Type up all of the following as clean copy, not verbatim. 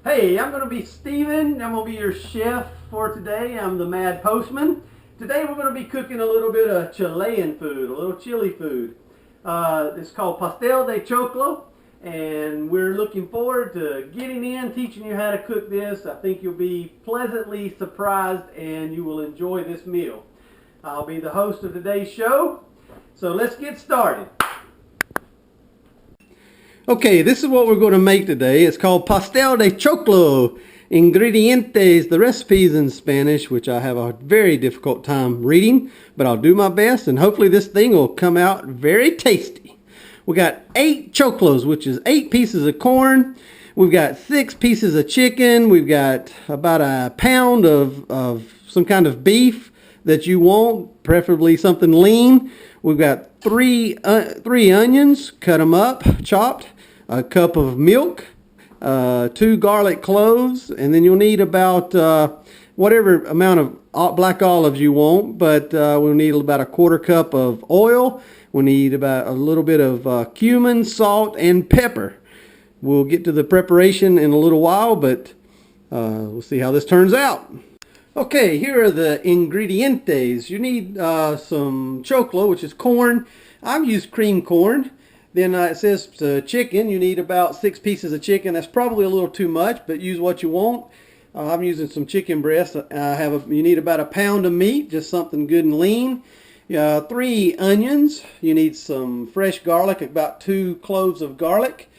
Hey, I'm going to be Steven. I'm going to be your chef for today. I'm the Mad Postman. Today we're going to be cooking a little bit of Chilean food, a little chili food. It's called Pastel de Choclo, and we're looking forward to getting in, teaching you how to cook this. I think you'll be pleasantly surprised and you will enjoy this meal. I'll be the host of today's show, so let's get started. Okay, this is what we're going to make today. It's called Pastel de Choclo. Ingredientes, the recipe's in Spanish, which I have a very difficult time reading, but I'll do my best, and hopefully this thing will come out very tasty. We got 8 choclos, which is 8 pieces of corn. We've got 6 pieces of chicken. We've got about a pound of some kind of beef that you want, preferably something lean. We've got three onions, cut them up, chopped, a cup of milk, 2 garlic cloves, and then you'll need about whatever amount of black olives you want, but we'll need about a 1/4 cup of oil. We'll need about a little bit of cumin, salt, and pepper. We'll get to the preparation in a little while, but we'll see how this turns out. Okay, here are the ingredientes. You need some choclo, which is corn. I've used cream corn. Then it says chicken. You need about 6 pieces of chicken. That's probably a little too much, but use what you want. I'm using some chicken breast. You need about a pound of meat, just something good and lean. 3 onions. You need some fresh garlic, about 2 cloves of garlic.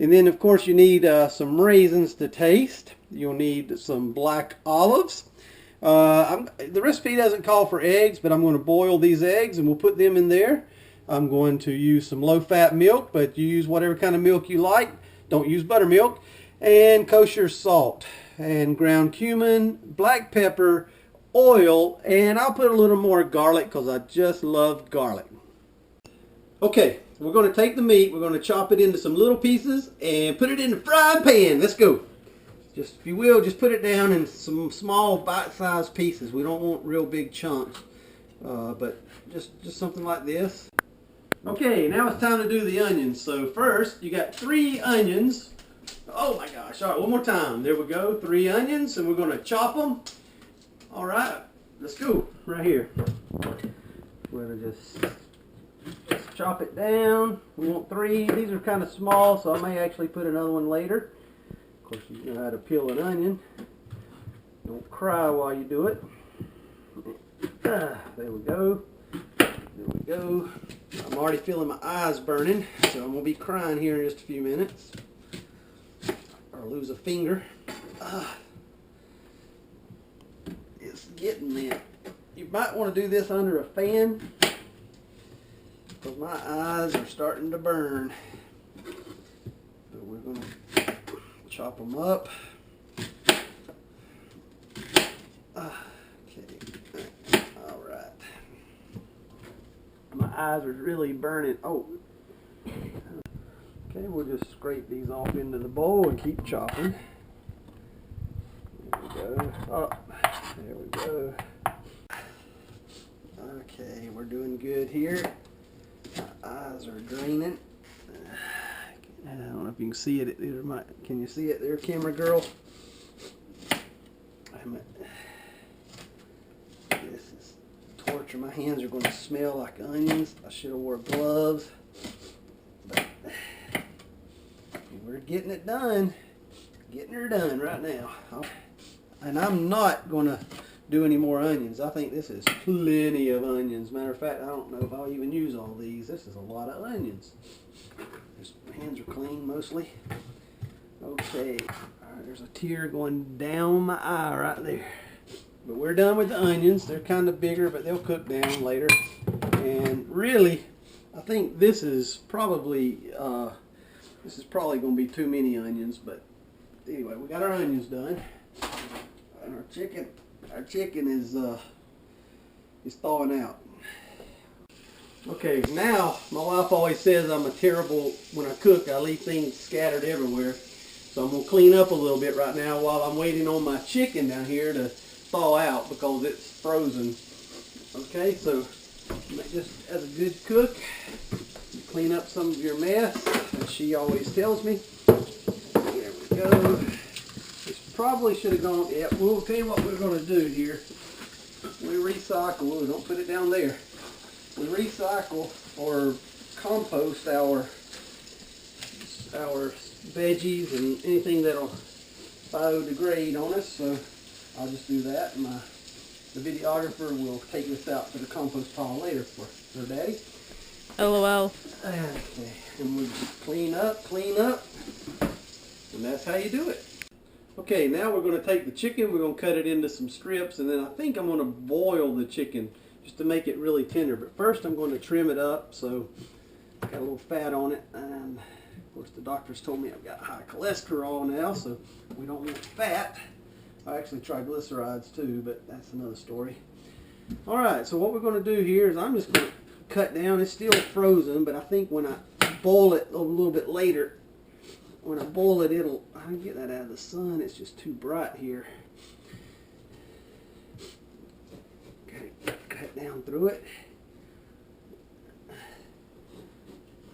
And then, of course, you need some raisins to taste. You'll need some black olives. The recipe doesn't call for eggs, but I'm going to boil these eggs and we'll put them in there. I'm going to use some low-fat milk, but you use whatever kind of milk you like. Don't use buttermilk. And kosher salt and ground cumin, black pepper, oil, and I'll put a little more garlic because I just love garlic. Okay, we're going to take the meat, we're going to chop it into some little pieces and put it in the frying pan. Let's go. Just, if you will, just put it down in some small bite-sized pieces. We don't want real big chunks, but just something like this. Okay, now it's time to do the onions. So first, you got 3 onions. Oh my gosh, all right, one more time. There we go, 3 onions, and we're gonna chop them. All right, let's go, right here. We're gonna just chop it down. We want 3, these are kind of small, so I may actually put another one later. Of course, you know how to peel an onion. Don't cry while you do it. There we go. There we go. I'm already feeling my eyes burning, so I'm going to be crying here in just a few minutes. Or lose a finger. It's getting there. You might want to do this under a fan, because my eyes are starting to burn. So we're going to chop them up. My eyes are really burning. Oh. Okay, we'll just scrape these off into the bowl and keep chopping. There we go. Oh, there we go. Okay, we're doing good here. My eyes are draining. I don't know if you can see it. Can you see it there, camera girl? This is torture. My hands are going to smell like onions. I should have wore gloves. But we're getting it done. Getting her done right now. And I'm not going to do any more onions. I think this is plenty of onions. Matter of fact, I don't know if I'll even use all these. This is a lot of onions. My hands are clean mostly. Okay. Alright, there's a tear going down my eye right there. But we're done with the onions. They're kind of bigger, but they'll cook down later. And really, I think this is probably going to be too many onions. But anyway, we got our onions done. And our chicken is thawing out. Okay, now my wife always says I'm when I cook, I leave things scattered everywhere. So I'm going to clean up a little bit right now while I'm waiting on my chicken down here to thaw out because it's frozen. Okay, so just as a good cook, clean up some of your mess, as she always tells me. There we go. probably should have gone, yeah, we'll tell you what we're going to do here. We recycle, don't put it down there. We recycle or compost our veggies and anything that'll biodegrade on us. So I'll just do that. The videographer will take this out to the compost pile later for her daddy. LOL. Okay, and we just clean up, and that's how you do it. Okay, now we're going to take the chicken, we're going to cut it into some strips, and then I think I'm going to boil the chicken just to make it really tender. But first I'm going to trim it up, so got a little fat on it, and of course the doctors told me I've got high cholesterol now, so we don't want fat. I actually triglycerides too, but that's another story. Alright, so what we're going to do here is I'm just going to cut down. It's still frozen, but I think when I boil it a little bit later, when I boil it, I can get that out of the sun. It's just too bright here. Okay, cut down through it.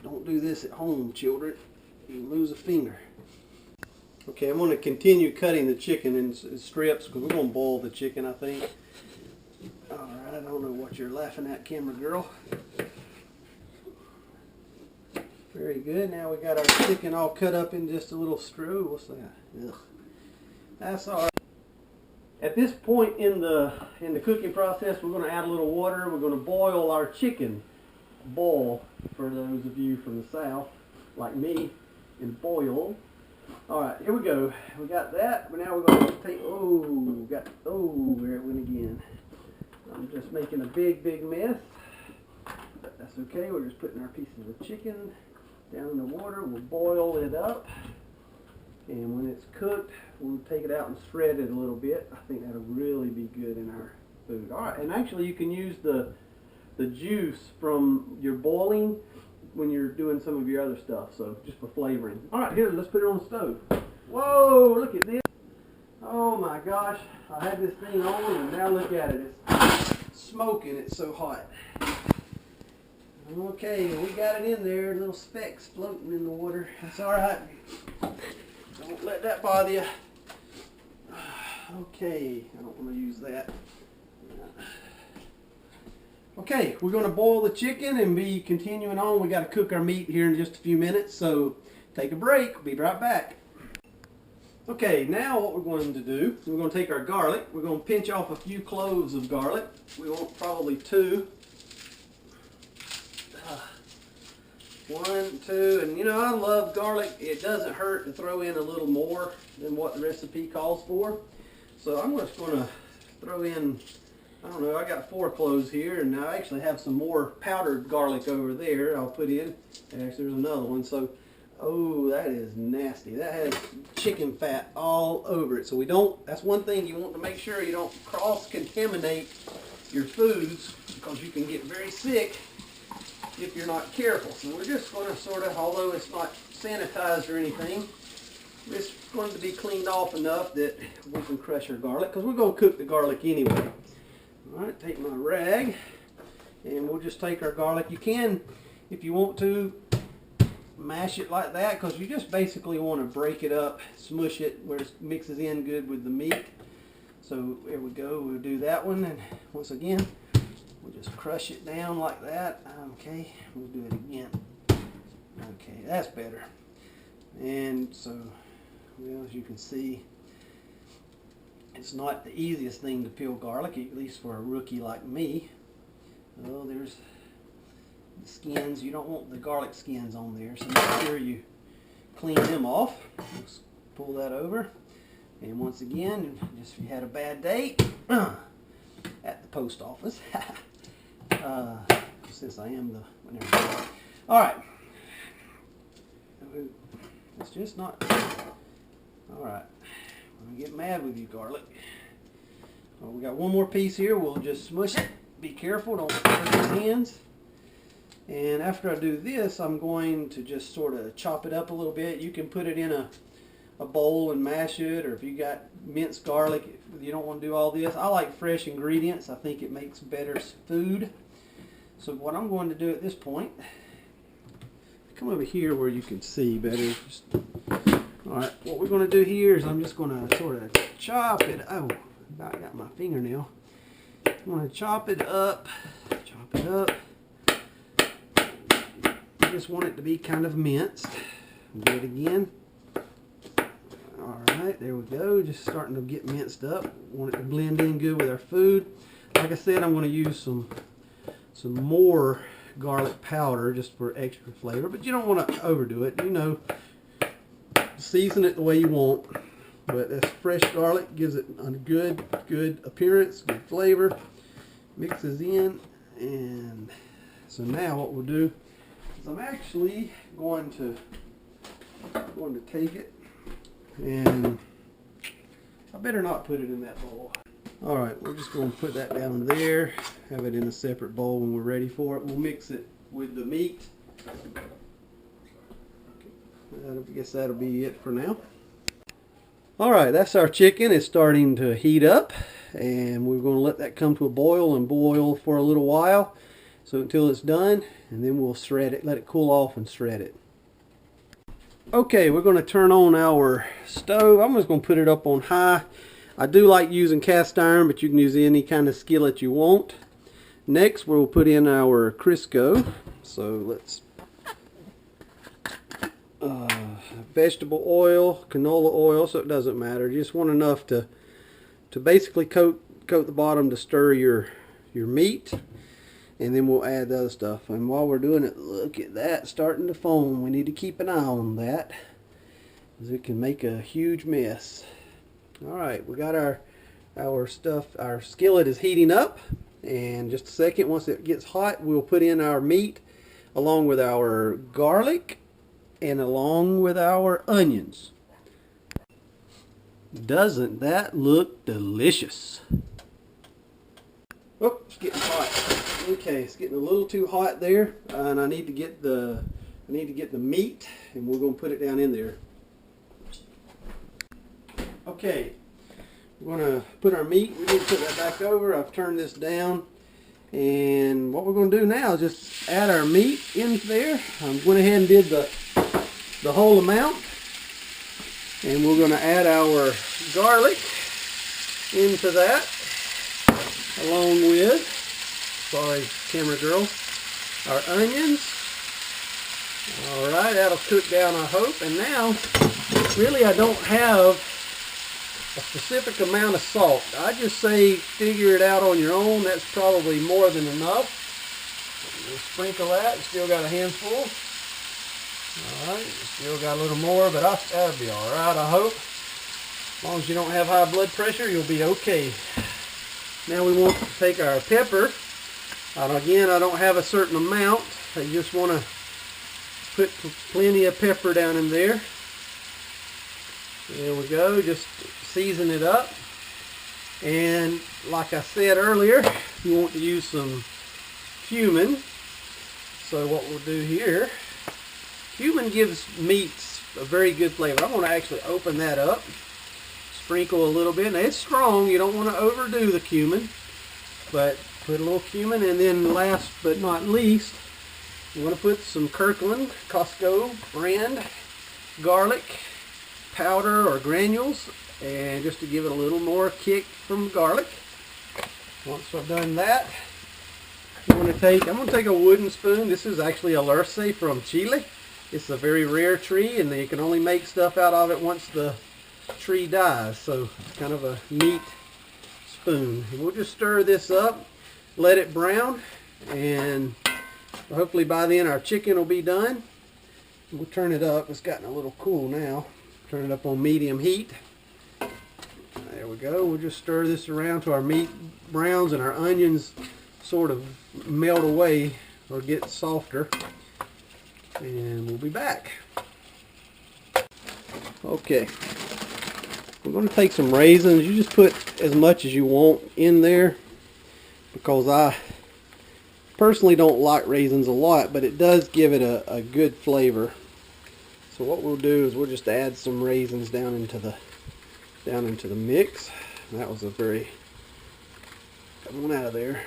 Don't do this at home, children. You lose a finger. Okay, I'm going to continue cutting the chicken in strips because we're going to boil the chicken, I think. Alright, I don't know what you're laughing at, camera girl. Very good. Now we got our chicken all cut up in just a little stew. What's that? Ugh. That's all right. At this point in the cooking process, we're going to add a little water. We're going to boil our chicken. Boil, for those of you from the south, like me, and boil. All right, here we go. We got that. But now we're going to take. There it went again. I'm just making a big mess. But that's okay. We're just putting our pieces of chicken down in the water. We'll boil it up, and when it's cooked, we'll take it out and shred it a little bit. I think that'll really be good in our food. All right, and actually you can use the juice from your boiling when you're doing some of your other stuff, so just for flavoring. All right, here, let's put it on the stove. Whoa, look at this. Oh my gosh, I had this thing on, and now look at it. It's smoking. It's so hot. Okay, we got it in there, little specks floating in the water. That's all right. Don't let that bother you. Okay, I don't want to use that. Okay, we're going to boil the chicken and be continuing on. We got to cook our meat here in just a few minutes, so take a break. We'll be right back. Okay, now what we're going to do, we're going to take our garlic. We're going to pinch off a few cloves of garlic. We want probably 2. 1, 2, and you know, I love garlic. It doesn't hurt to throw in a little more than what the recipe calls for. So I'm just going to throw in, I don't know, I got 4 cloves here, and I actually have some more powdered garlic over there I'll put in. Actually, there's another one. So, oh, that is nasty. That has chicken fat all over it. So we don't, that's one thing you want to make sure you don't cross-contaminate your foods, because you can get very sick if you're not careful. So we're just going to sort of, although it's not sanitized or anything, it's going to be cleaned off enough that we can crush our garlic, because we're going to cook the garlic anyway. Alright, take my rag, and we'll just take our garlic. You can, if you want to, mash it like that, because you just basically want to break it up, smush it where it mixes in good with the meat. So there we go, we'll do that one, and once again, we'll just crush it down like that. Okay, we'll do it again. Okay, that's better. And so, well, as you can see, it's not the easiest thing to peel garlic, at least for a rookie like me. Oh, there's the skins. You don't want the garlic skins on there, so make sure you clean them off. Just pull that over. And once again, just if you had a bad day at the post office, since I am the... Alright. It's just not... Alright. I'm going to get mad with you, garlic. Well, we got one more piece here. We'll just smush it. Be careful, don't hurt your hands. And after I do this, I'm going to just sort of chop it up a little bit. You can put it in a bowl and mash it, or if you got minced garlic, if you don't want to do all this. I like fresh ingredients. I think it makes better food. So what I'm going to do at this point, come over here where you can see better. Just, Alright, what we're going to do here is I'm just going to sort of chop it. Oh, I got my fingernail. I'm going to chop it up. Chop it up. I just want it to be kind of minced. Do it again. Alright, there we go. Just starting to get minced up. Want it to blend in good with our food. Like I said, I'm going to use some more garlic powder just for extra flavor, but you don't want to overdo it. You know, season it the way you want, but this fresh garlic gives it a good appearance, good flavor. Mixes in, and so now what we'll do is I'm actually going to take it, and I better not put it in that bowl. Alright, we're just going to put that down there, have it in a separate bowl when we're ready for it. We'll mix it with the meat. I guess that'll be it for now. Alright, that's our chicken. It's starting to heat up, and we're going to let that come to a boil and boil for a little while, so until it's done, and then we'll shred it, let it cool off and shred it. Okay, we're going to turn on our stove. I'm just going to put it up on high. I do like using cast iron, but you can use any kind of skillet you want. Next, we'll put in our Crisco. So let's vegetable oil, canola oil, so it doesn't matter. You just want enough to basically coat the bottom to stir your meat, and then we'll add the other stuff. And while we're doing it, look at that starting to foam. We need to keep an eye on that, because it can make a huge mess. Alright, we got our stuff. Our skillet is heating up, and just a second, once it gets hot, we'll put in our meat along with our garlic and along with our onions. Doesn't that look delicious? Oh, it's getting hot. Okay, it's getting a little too hot there, and I need to get the meat, and we're going to put it down in there. Okay, we're going to put our meat. We need to put that back over. I've turned this down, and what we're going to do now is just add our meat in there. I went ahead and did the whole amount, and we're going to add our garlic into that, along with, sorry camera girl, our onions. Alright, that'll cook down, I hope. And now, really I don't have a specific amount of salt. I just say figure it out on your own. That's probably more than enough. We'll sprinkle that. Still got a handful. Alright, still got a little more, but that'll be alright, I hope. As long as you don't have high blood pressure, you'll be okay. Now we want to take our pepper. Again, I don't have a certain amount. I just want to put plenty of pepper down in there. There we go. Just season it up. And like I said earlier, you want to use some cumin. So what we'll do here, cumin gives meats a very good flavor. I'm going to actually open that up, sprinkle a little bit. Now it's strong, you don't want to overdo the cumin, but put a little cumin. And then last but not least, you want to put some Kirkland Costco brand garlic powder or granules, and just to give it a little more kick from garlic. Once I've done that, I'm going to take a wooden spoon. This is actually a Lurce from Chile. It's a very rare tree, and you can only make stuff out of it once the tree dies. So it's kind of a neat spoon. And we'll just stir this up, let it brown, and hopefully by then our chicken will be done. We'll turn it up. It's gotten a little cool now. Turn it up on medium heat. There we go. We'll just stir this around till our meat browns and our onions sort of melt away or get softer, and we'll be back. Okay, we're going to take some raisins. You just put as much as you want in there, because I personally don't like raisins a lot, but it does give it a good flavor. So what we'll do is we'll just add some raisins down into the mix. That was a very come on out of there.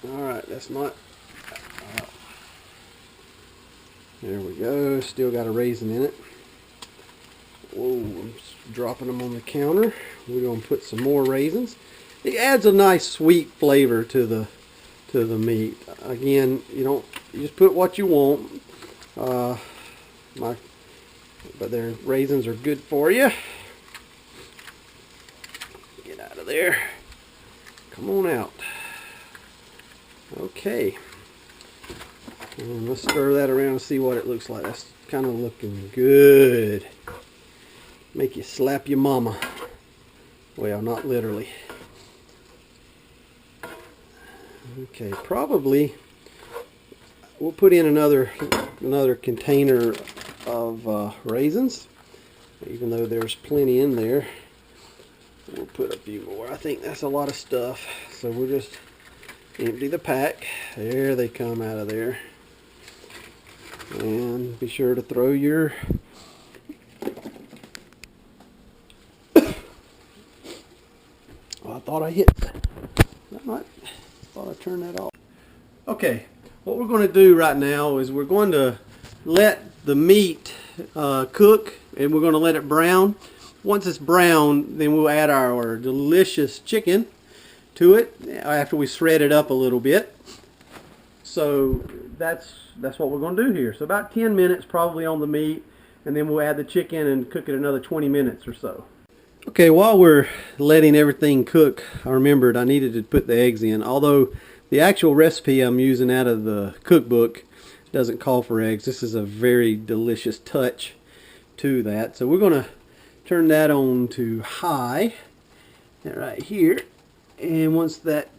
Alright, that's not there we go. Still got a raisin in it. Whoa, I'm just dropping them on the counter. We're going to put some more raisins. It adds a nice sweet flavor to the meat. Again, you just put what you want. But their raisins are good for you. Get out of there. Come on out. Okay. And let's stir that around and see what it looks like. That's kind of looking good. Make you slap your mama. Well, not literally. Okay, probably we'll put in another container of raisins. Even though there's plenty in there, we'll put a few more. I think that's a lot of stuff. So we'll just empty the pack. There they come out of there. And be sure to throw your I thought I hit that. I thought I turned that off. Okay, what we're going to do right now is we're going to let the meat cook, and we're going to let it brown. Once it's brown, then we'll add our delicious chicken to it after we shred it up a little bit. So that's what we're going to do here. So about 10 minutes probably on the meat, and then we'll add the chicken and cook it another 20 minutes or so. Okay, while we're letting everything cook, I remembered I needed to put the eggs in. Although the actual recipe I'm using out of the cookbook doesn't call for eggs. This is a very delicious touch to that. So we're going to turn that on to high right here. And once that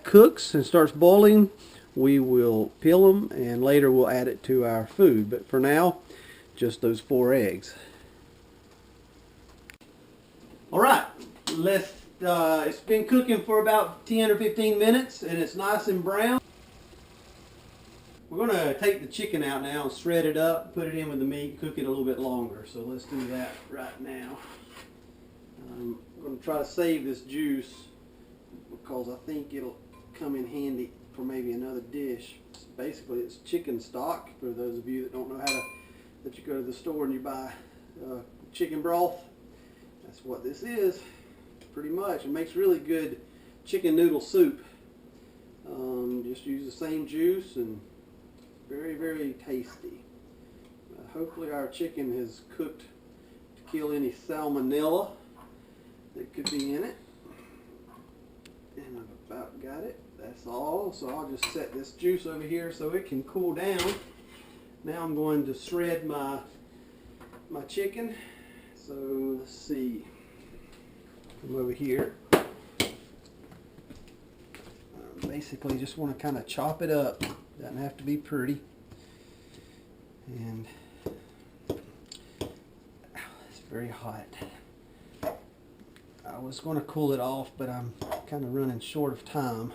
cooks and starts boiling, we will peel them, and later we'll add it to our food. But for now, just those 4 eggs. Alright, it's been cooking for about 10 or 15 minutes, and it's nice and brown. We're going to take the chicken out now and shred it up, put it in with the meat, cook it a little bit longer. So let's do that right now. I'm going to try to save this juice because I think it'll come in handy for maybe another dish. Basically, it's chicken stock, for those of you that don't know that you go to the store and you buy chicken broth. That's what this is, pretty much. It makes really good chicken noodle soup. Just use the same juice, and very, very tasty. Hopefully our chicken has cooked to kill any salmonella that could be in it. And I've about got it. That's all. So I'll just set this juice over here so it can cool down. Now I'm going to shred my chicken. So let's see. Come over here. Basically just want to kind of chop it up. Doesn't have to be pretty. And it's very hot. I was going to cool it off, but I'm kind of running short of time.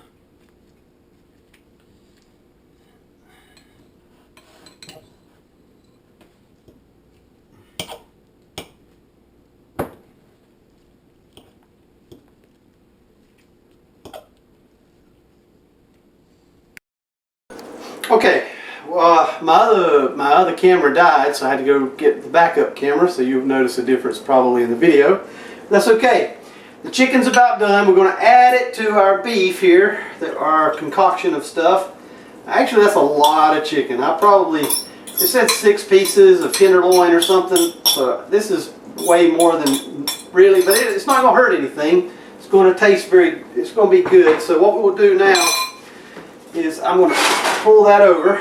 Okay, well, my other camera died, so I had to go get the backup camera, so you'll notice a difference probably in the video. That's okay. The chicken's about done. We're going to add it to our beef here, our concoction of stuff. Actually, that's a lot of chicken. It said 6 pieces of tenderloin or something, so this is way more than really, but it's not going to hurt anything. It's going to taste it's going to be good. So what we'll do now is I'm going to pull that over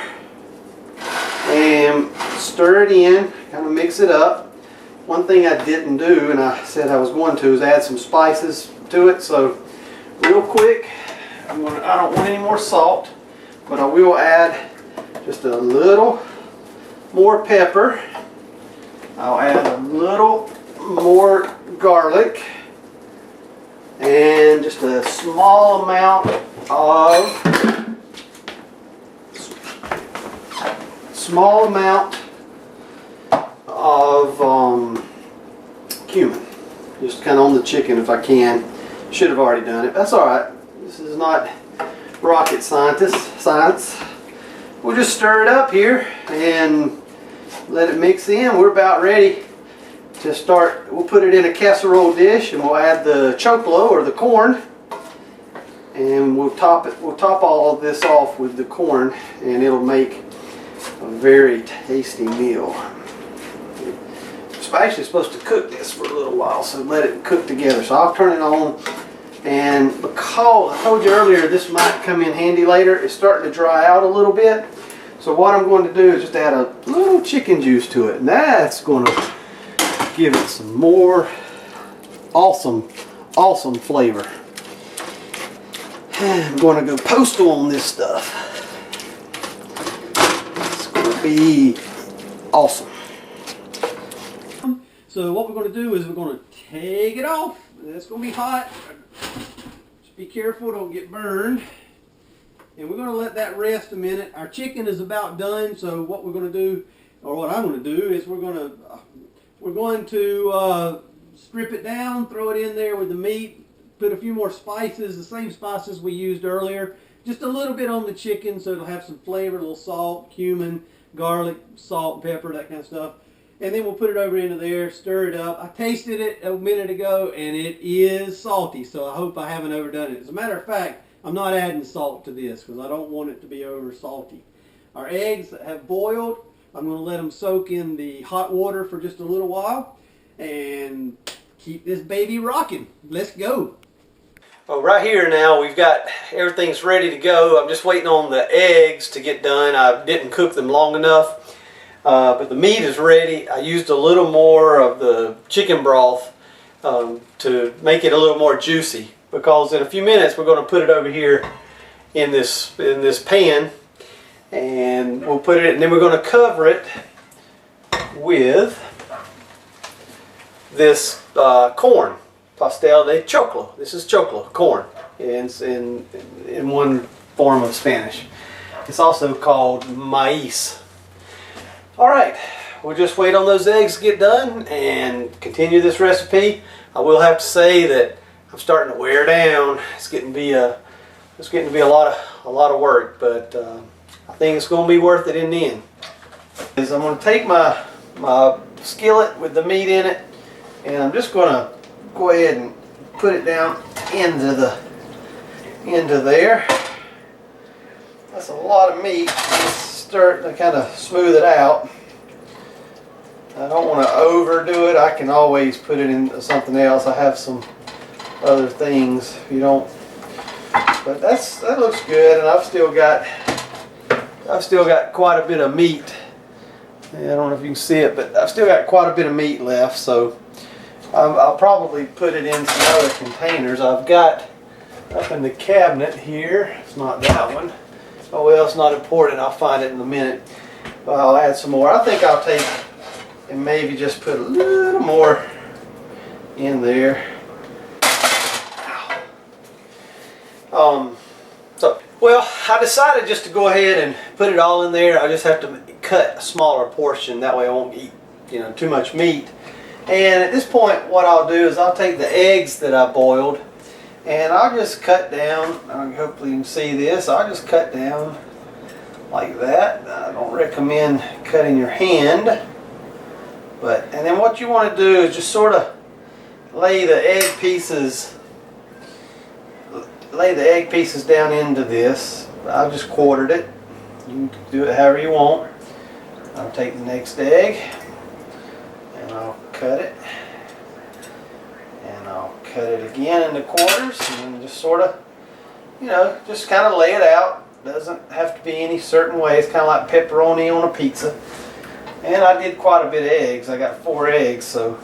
and stir it in, kind of mix it up. One thing I didn't do, and I said I was going to, is add some spices to it. So real quick, I don't want any more salt, but I will add just a little more pepper. I'll add a little more garlic and just a small amount of cumin, just kind of on the chicken if I can. Should have already done it. That's alright. This is not rocket science. We'll just stir it up here and let it mix in. We're about ready to start, we'll put it in a casserole dish and we'll add the choclo or the corn, and we'll top all of this off with the corn, and it'll make a very tasty meal. I'm actually supposed to cook this for a little while, so let it cook together. So I'll turn it on, and because I told you earlier this might come in handy later, it's starting to dry out a little bit. So what I'm going to do is just add a little chicken juice to it, and that's going to give it some more awesome flavor. I'm going to go postal on this stuff. It's going to be awesome. So what we're going to do is we're going to take it off. It's going to be hot. Just be careful, don't get burned. And we're going to let that rest a minute. Our chicken is about done, so what we're going to do, or what I'm going to do, is we're going to strip it down, throw it in there with the meat, put a few more spices, the same spices we used earlier, just a little bit on the chicken so it'll have some flavor, a little salt, cumin, garlic, salt, pepper, that kind of stuff. And then we'll put it over into there, stir it up. I tasted it a minute ago and it is salty, so I hope I haven't overdone it. As a matter of fact, I'm not adding salt to this because I don't want it to be over salty. Our eggs have boiled. I'm going to let them soak in the hot water for just a little while and keep this baby rocking. Let's go. Well, right here now we've got everything's ready to go. I'm just waiting on the eggs to get done. I didn't cook them long enough. But the meat is ready. I used a little more of the chicken broth to make it a little more juicy, because in a few minutes we're going to put it over here in this pan, and we'll put it, and then we're going to cover it with this corn, Pastel de Choclo. This is Choclo corn in one form of Spanish. It's also called maíz. Alright, we'll just wait on those eggs to get done and continue this recipe. I will have to say that I'm starting to wear down. It's getting to be a lot of work, but I think it's going to be worth it in the end. I'm going to take my skillet with the meat in it, and I'm just going to go ahead and put it down into there. That's a lot of meat. Start to kind of smooth it out. I don't want to overdo it. I can always put it into something else. I have some other things if you don't, but that looks good, and I've still got quite a bit of meat. I don't know if you can see it, but I've still got quite a bit of meat left, so I'll probably put it in some other containers. I've got up in the cabinet here. It's not that one. Oh well, it's not important. I'll find it in a minute. I'll add some more. I think I'll take and maybe just put a little more in there. Well, I decided just to go ahead and put it all in there. I just have to cut a smaller portion. That way I won't eat, too much meat. And at this point, what I'll do is I'll take the eggs that I boiled, and I'll just cut down. Hopefully you can see this. I'll just cut down like that. I don't recommend cutting your hand. And then what you want to do is just sort of lay the egg pieces down into this. I've just quartered it. You can do it however you want. I'll take the next egg and I'll cut it. And I'll cut it again into quarters, and then just sort of, just kind of lay it out. Doesn't have to be any certain way. It's kind of like pepperoni on a pizza. And I did quite a bit of eggs. I got 4 eggs, so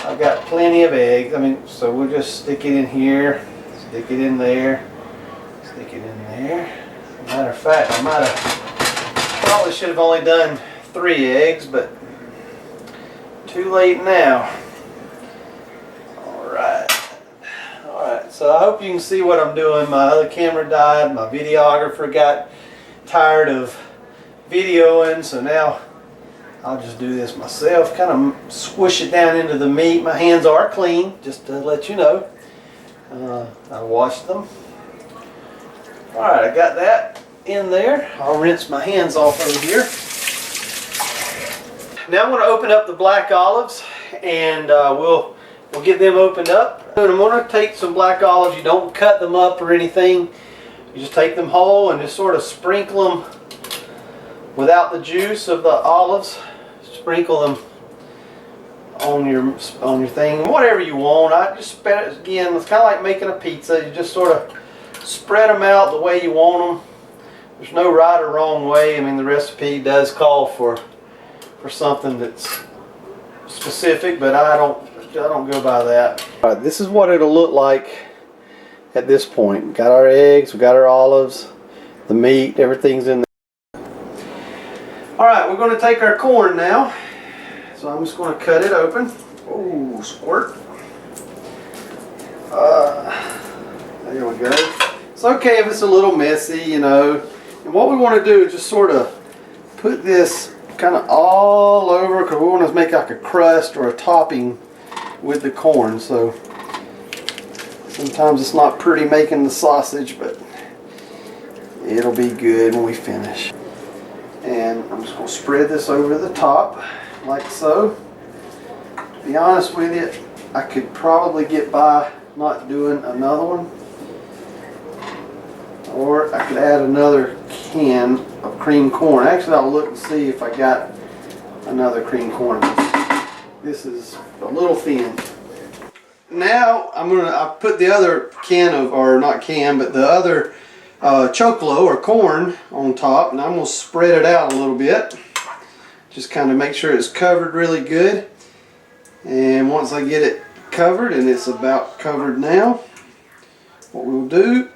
I've got plenty of eggs. So we'll just stick it in here, stick it in there, stick it in there. Matter of fact, I probably should have only done 3 eggs, but too late now. Alright, so I hope you can see what I'm doing. My other camera died, my videographer got tired of videoing, so now I'll just do this myself. Kind of squish it down into the meat. My hands are clean, just to let you know. I washed them. Alright, I got that in there. I'll rinse my hands off over here. Now I'm going to open up the black olives, and we'll get them opened up. And I'm going to take some black olives. You don't cut them up or anything. You just take them whole and just sort of sprinkle them without the juice of the olives. Sprinkle them on your thing, whatever you want. I just spread it again. It's kind of like making a pizza. You just sort of spread them out the way you want them. There's no right or wrong way. I mean, the recipe does call for something that's specific, but I don't go by that. All right, this is what it'll look like at this point. We got our eggs, we got our olives, the meat, everything's in there. All right, we're going to take our corn now. So I'm just going to cut it open. Oh, squirt. There we go. It's okay if it's a little messy, you know. And what we want to do is just sort of put this kind of all over, because we want to make like a crust or a topping with the corn. So sometimes it's not pretty making the sausage, but it'll be good when we finish. And I'm just going to spread this over the top like so. To be honest with you, I could probably get by not doing another one, or I could add another can of cream corn. Actually, I'll look and see if I got another cream corn. This is a little thin. Now I put the other can of, or not can, but the other choclo or corn on top, and I'm going to spread it out a little bit. Just kind of make sure it's covered really good. And once I get it covered, and it's about covered now, what we'll do,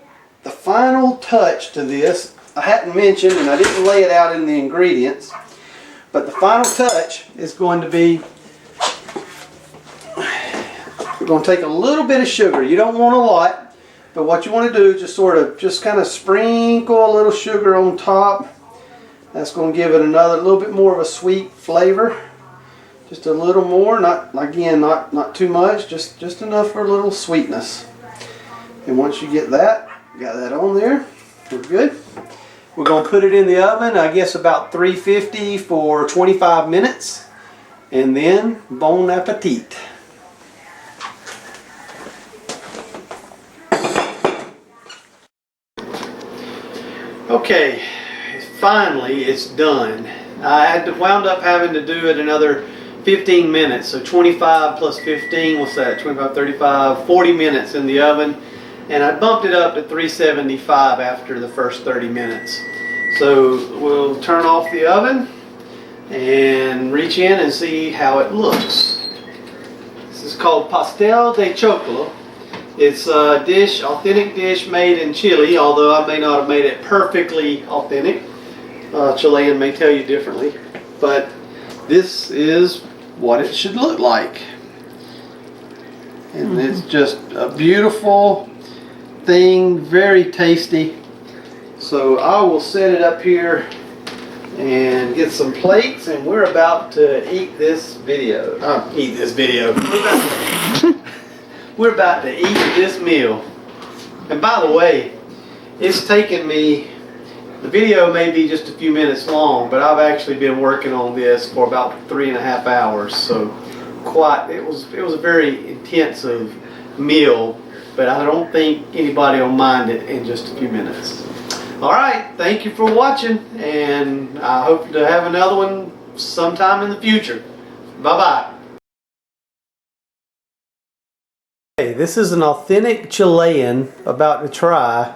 the final touch to this, I hadn't mentioned, and I didn't lay it out in the ingredients, but the final touch is going to be, we're going to take a little bit of sugar. You don't want a lot, but what you want to do is just kind of sprinkle a little sugar on top. That's going to give it another little bit more of a sweet flavor. Just a little more, not too much, just enough for a little sweetness. And once you get that, got that on there, we're good. We're going to put it in the oven, I guess about 350 for 25 minutes. And then, bon appetit. Okay. Finally, it's done. I had wound up having to do it another 15 minutes. So 25 plus 15, what's that? 25, 35, 40 minutes in the oven. And I bumped it up to 375 after the first 30 minutes. So we'll turn off the oven and reach in and see how it looks. This is called Pastel de Choclo. It's a dish, authentic dish made in Chile, although I may not have made it perfectly authentic. Chilean may tell you differently, but this is what it should look like. And it's just a beautiful thing, very tasty. So I will set it up here and get some plates, and we're about to eat this video. We're about to eat this meal. And by the way, it's taken me, the video may be just a few minutes long, but I've actually been working on this for about 3.5 hours. So it was a very intensive meal, but I don't think anybody will mind it in just a few minutes. Alright, thank you for watching, and I hope to have another one sometime in the future. Bye bye. Hey, this is an authentic Chilean about to try.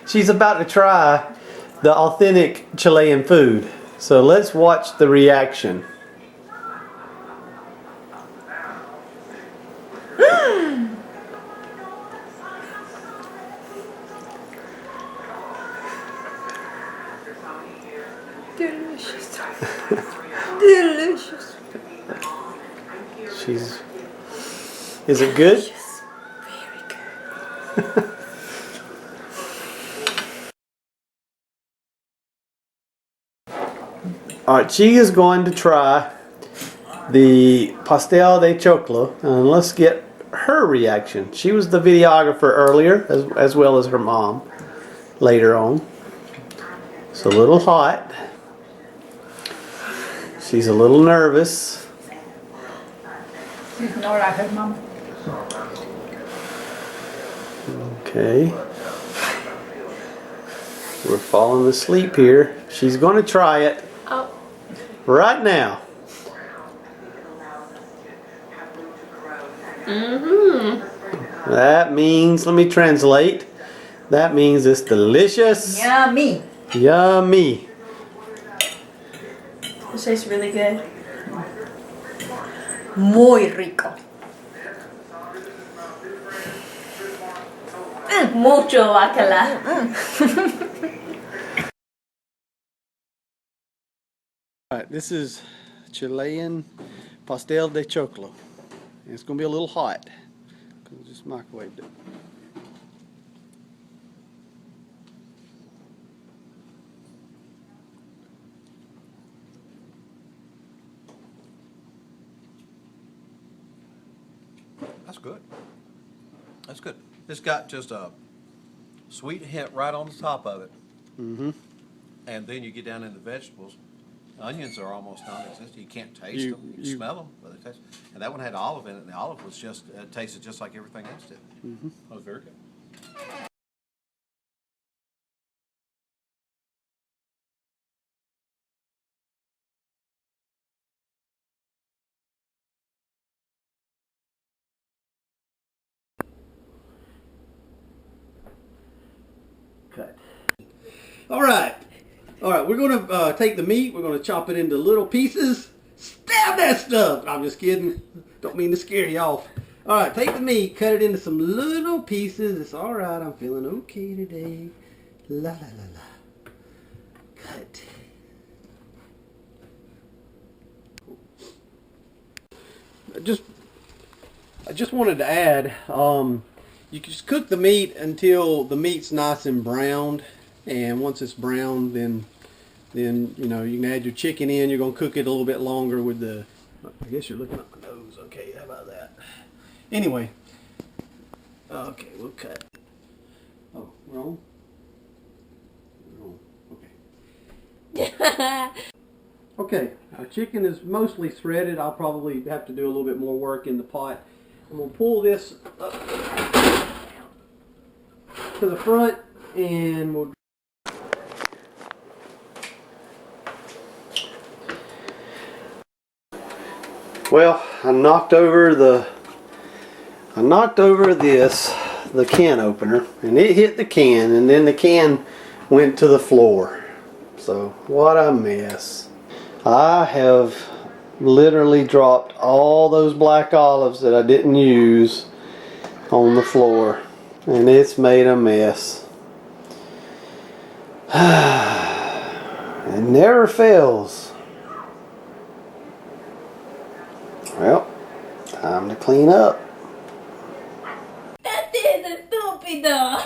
She's about to try the authentic Chilean food. So let's watch the reaction. Delicious. Delicious. Is it good? Yes, very good. Alright, she is going to try the Pastel de Choclo, and let's get her reaction. She was the videographer earlier, as well as her mom later on. It's a little hot. She's a little nervous. She's not like her mom. Okay. We're falling asleep here. She's going to try it. Oh. Right now. That means, let me translate. That means it's delicious. Yummy. Yummy. It tastes really good. Muy rico. Mucho bacala. Alright, this is Chilean Pastel de Choclo. And it's going to be a little hot. I just microwaved it. That's good. That's good. It's got just a sweet hint right on the top of it. Mm-hmm. And then you get down in the vegetables. Onions are almost non-existent. You can't taste You- them. You smell them, but they taste. And that one had olive in it, and the olive was just tasted just like everything else did. Mm-hmm. That was very good. Cut. All right, we're going to take the meat, we're going to chop it into little pieces. Stab that stuff! I'm just kidding. Don't mean to scare you off. All right, take the meat, cut it into some little pieces. It's all right, I'm feeling okay today. La la la la. Cut. I just wanted to add, you can just cook the meat until the meat's nice and browned, and once it's browned, then you know you can add your chicken in. You're gonna cook it a little bit longer with the. I guess you're looking at my nose. Okay, how about that? Anyway, okay, we'll cut. Oh, wrong. Wrong. Okay. Okay, our chicken is mostly threaded. I'll probably have to do a little bit more work in the pot. I'm going to pull this up to the front and we'll... Well, I knocked over the can opener, and it hit the can, and then the can went to the floor. So, what a mess. I have literally dropped all those black olives that I didn't use on the floor, and it's made a mess. It never fails. Well, time to clean up. That is estúpido.